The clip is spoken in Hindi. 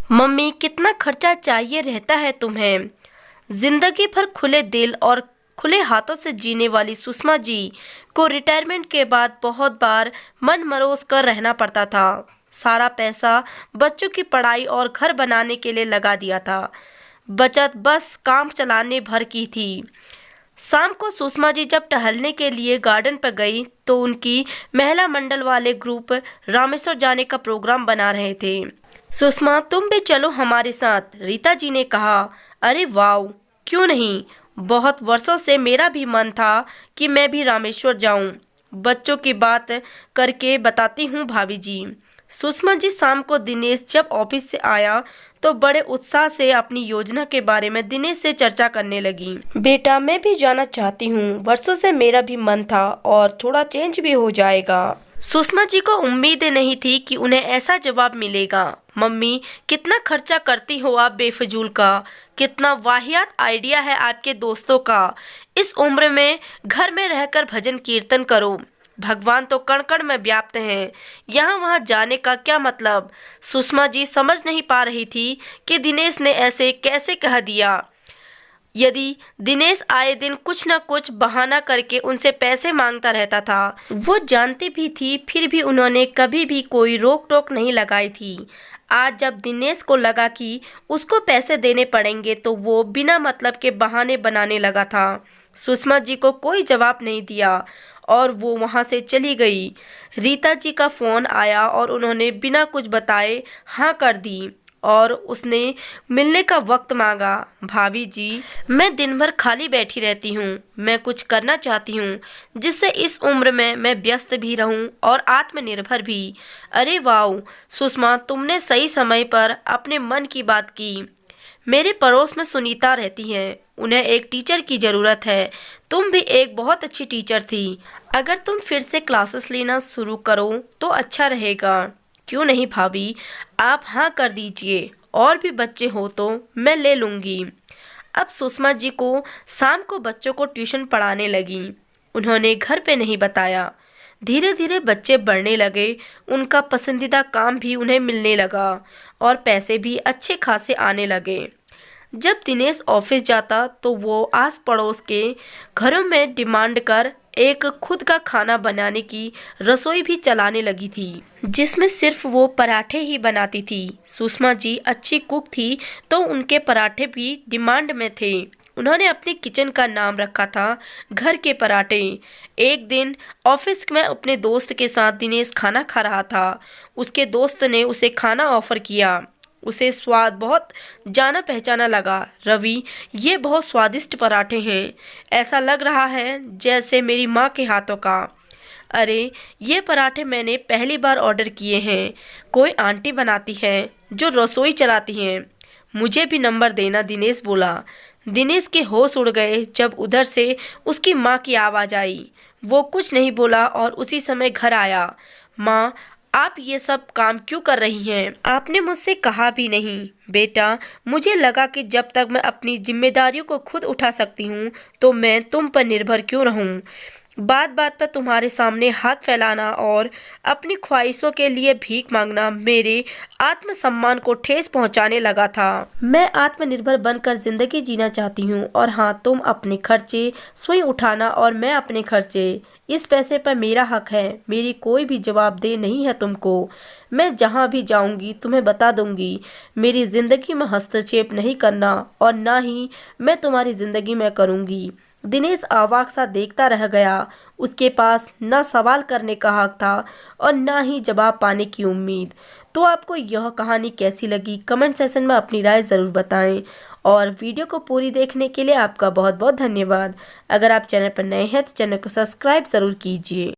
मम्मी कितना खर्चा चाहिए रहता है तुम्हें। जिंदगी भर खुले दिल और खुले हाथों से जीने वाली सुषमा जी को रिटायरमेंट के बाद बहुत बार मन मरोज कर रहना पड़ता था। सारा पैसा बच्चों की पढ़ाई और घर बनाने के लिए लगा दिया था। बचत बस काम चलाने भर की थी। शाम को सुषमा जी जब टहलने के लिए गार्डन पर गई तो उनकी महिला मंडल वाले ग्रुप रामेश्वर जाने का प्रोग्राम बना रहे थे। सुषमा, तुम भी चलो हमारे साथ, रीता जी ने कहा। अरे वाह, क्यों नहीं। बहुत वर्षों से मेरा भी मन था कि मैं भी रामेश्वर जाऊं। बच्चों की बात करके बताती हूँ भाभी जी। सुषमा जी शाम को दिनेश जब ऑफिस से आया तो बड़े उत्साह से अपनी योजना के बारे में दिनेश से चर्चा करने लगी। बेटा, मैं भी जाना चाहती हूँ, वर्षों से मेरा भी मन था और थोड़ा चेंज भी हो जाएगा। सुषमा जी को उम्मीद नहीं थी कि उन्हें ऐसा जवाब मिलेगा। मम्मी, कितना खर्चा करती हो आप बेफजूल का। कितना वाहियात आइडिया है आपके दोस्तों का। इस उम्र में घर में रहकर भजन कीर्तन करो। भगवान तो कण कण में व्याप्त हैं, यहाँ वहाँ जाने का क्या मतलब। सुषमा जी समझ नहीं पा रही थी कि दिनेश ने ऐसे कैसे कह दिया। यदि दिनेश आए दिन कुछ न कुछ बहाना करके उनसे पैसे मांगता रहता था। वो जानती भी थी, फिर भी उन्होंने कभी भी कोई रोक टोक नहीं लगाई थी। आज जब दिनेश को लगा कि उसको पैसे देने पड़ेंगे तो वो बिना मतलब के बहाने बनाने लगा था। सुषमा जी को कोई जवाब नहीं दिया और वो वहाँ से चली गई। रीता जी का फ़ोन आया और उन्होंने बिना कुछ बताए हाँ कर दी और उसने मिलने का वक्त मांगा। भाभी जी, मैं दिन भर खाली बैठी रहती हूँ। मैं कुछ करना चाहती हूँ जिससे इस उम्र में मैं व्यस्त भी रहूँ और आत्मनिर्भर भी। अरे वाह सुषमा, तुमने सही समय पर अपने मन की बात की। मेरे पड़ोस में सुनीता रहती हैं, उन्हें एक टीचर की ज़रूरत है। तुम भी एक बहुत अच्छी टीचर थी। अगर तुम फिर से क्लासेस लेना शुरू करो तो अच्छा रहेगा। क्यों नहीं भाभी, आप हाँ कर दीजिए, और भी बच्चे हो तो मैं ले लूँगी। अब सुषमा जी को शाम को बच्चों को ट्यूशन पढ़ाने लगी। उन्होंने घर पे नहीं बताया। धीरे धीरे बच्चे बढ़ने लगे, उनका पसंदीदा काम भी उन्हें मिलने लगा और पैसे भी अच्छे खासे आने लगे। जब दिनेश ऑफिस जाता तो वो आस पड़ोस के घरों में डिमांड कर एक खुद का खाना बनाने की रसोई भी चलाने लगी थी, जिसमें सिर्फ वो पराठे ही बनाती थी। सुषमा जी अच्छी कुक थी तो उनके पराठे भी डिमांड में थे। उन्होंने अपने किचन का नाम रखा था घर के पराठे। एक दिन ऑफिस में अपने दोस्त के साथ दिनेश खाना खा रहा था। उसके दोस्त ने उसे खाना ऑफर किया। उसे स्वाद बहुत जाना पहचाना लगा। रवि, ये बहुत स्वादिष्ट पराठे हैं, ऐसा लग रहा है जैसे मेरी माँ के हाथों का। अरे, ये पराठे मैंने पहली बार ऑर्डर किए हैं। कोई आंटी बनाती है जो रसोई चलाती हैं। मुझे भी नंबर देना, दिनेश बोला। दिनेश के होश उड़ गए जब उधर से उसकी माँ की आवाज़ आई। वो कुछ नहीं बोला और उसी समय घर आया। माँ, आप ये सब काम क्यों कर रही हैं? आपने मुझसे कहा भी नहीं। बेटा, मुझे लगा कि जब तक मैं अपनी जिम्मेदारियों को खुद उठा सकती हूँ तो मैं तुम पर निर्भर क्यों रहूँ। बात बात पर तुम्हारे सामने हाथ फैलाना और अपनी ख्वाहिशों के लिए भीख मांगना मेरे आत्मसम्मान को ठेस पहुंचाने लगा था। मैं आत्मनिर्भर बनकर जिंदगी जीना चाहती हूँ और हाँ, तुम अपने खर्चे स्वयं उठाना और मैं अपने खर्चे। इस पैसे पर मेरा हक है, मेरी कोई भी जवाबदेह नहीं है तुमको। मैं जहाँ भी जाऊंगी तुम्हें बता दूंगी। मेरी ज़िंदगी में हस्तक्षेप नहीं करना और ना ही मैं तुम्हारी ज़िंदगी में करूंगी। दिनेश अवाक सा देखता रह गया। उसके पास न सवाल करने का हक था और न ही जवाब पाने की उम्मीद। तो आपको यह कहानी कैसी लगी कमेंट सेक्शन में अपनी राय ज़रूर बताएं और वीडियो को पूरी देखने के लिए आपका बहुत बहुत धन्यवाद। अगर आप चैनल पर नए हैं तो चैनल को सब्सक्राइब ज़रूर कीजिए।